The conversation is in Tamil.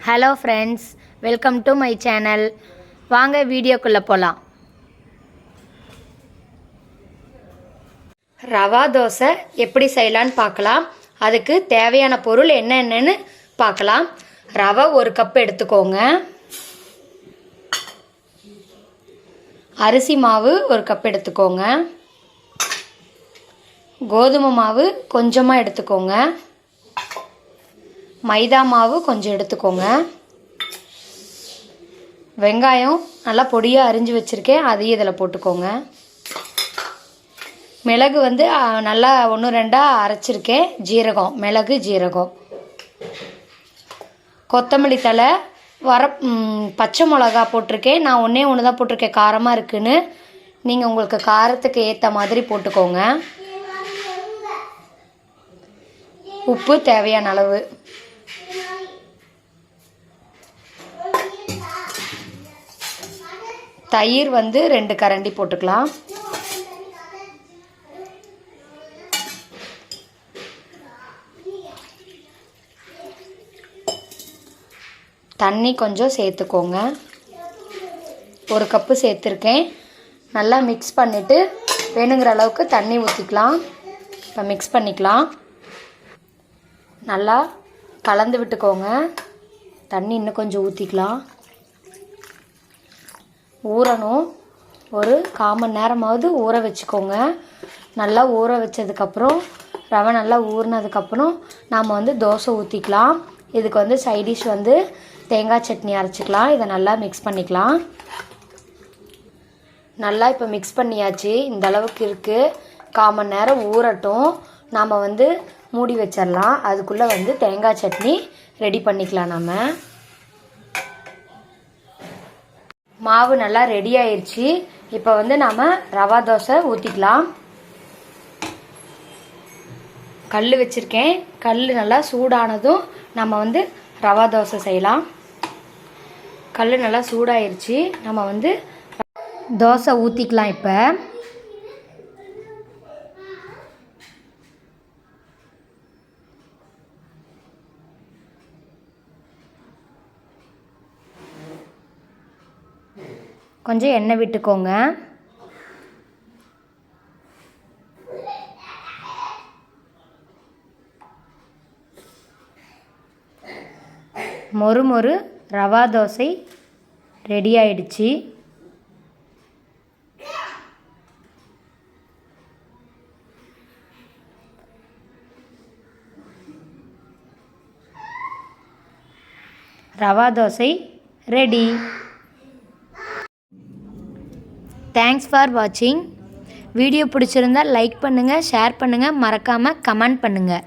Hello friends, welcome to my channel. வாங்க வீடியோக்குள்ளே போகலாம். ரவா தோசை எப்படி செய்யலான்னு பார்க்கலாம். அதுக்கு தேவையான பொருள் என்னென்னு பார்க்கலாம். ரவை 1 கப் எடுத்துக்கோங்க. அரிசி மாவு 1 கப் எடுத்துக்கோங்க. கோதுமை மாவு கொஞ்சமாக எடுத்துக்கோங்க. மைதா மாவு கொஞ்சம் எடுத்துக்கோங்க. வெங்காயம் நல்லா பொடியாக அரிஞ்சு வச்சுருக்கேன், அதையும் இதில் போட்டுக்கோங்க. மிளகு நல்லா 1-2 அரைச்சிருக்கேன். ஜீரகம், மிளகு, ஜீரகம், கொத்தமல்லி தழை, பச்சை மிளகா போட்டிருக்கேன். நான் ஒன்று தான் போட்டிருக்கேன், காரமாக இருக்குன்னு. நீங்கள் உங்களுக்கு காரத்துக்கு ஏற்ற மாதிரி போட்டுக்கோங்க. உப்பு தேவையான அளவு. தயிர் 2 கரண்டி போட்டுக்கலாம். தண்ணி கொஞ்சம் சேர்த்துக்கோங்க. 1 கப்பு சேர்த்துருக்கேன். நல்லா மிக்ஸ் பண்ணிவிட்டு வேணுங்கிற அளவுக்கு தண்ணி ஊற்றிக்கலாம். இப்போ மிக்ஸ் பண்ணிக்கலாம். நல்லா கலந்து விட்டுக்கோங்க. தண்ணி இன்னும் கொஞ்சம் ஊற்றிக்கலாம். ஊறணும். ஒரு 1/4 மணி நேரமாவது ஊற வச்சுக்கோங்க. நல்லா ஊற வச்சதுக்கப்புறம் ரவை நல்லா ஊறினதுக்கப்புறம் நாம் தோசை ஊற்றிக்கலாம். இதுக்கு சைடிஷ் தேங்காய் சட்னி அரைச்சிக்கலாம். இதை நல்லா மிக்ஸ் பண்ணிக்கலாம். நல்லா இப்போ மிக்ஸ் பண்ணியாச்சு. இந்த அளவுக்கு இருக்குது. 1/4 மணி நேரம் ஊறட்டும். நாம் மூடி வச்சிடலாம். அதுக்குள்ளே தேங்காய் சட்னி ரெடி பண்ணிக்கலாம். நம்ம மாவு நல்லா ரெடி ஆயிடுச்சு. இப்போ நாம் ரவா தோசை ஊற்றிக்கலாம். கல் வச்சுருக்கேன். கல் நல்லா சூடானதும் நம்ம ரவா தோசை செய்யலாம். கல் நல்லா சூடாயிருச்சு. நம்ம தோசை ஊற்றிக்கலாம். இப்போ கொஞ்சம் எண்ணெய் விட்டுக்கோங்க. மொறு ரவா தோசை ரெடி ஆயிடுச்சு. Rava dosa ready. Thanks for வாட்சிங். வீடியோ பிடிச்சிருந்தால் லைக் பண்ணுங்கள், ஷேர் பண்ணுங்கள், மறக்காமல் கமெண்ட் பண்ணுங்கள்.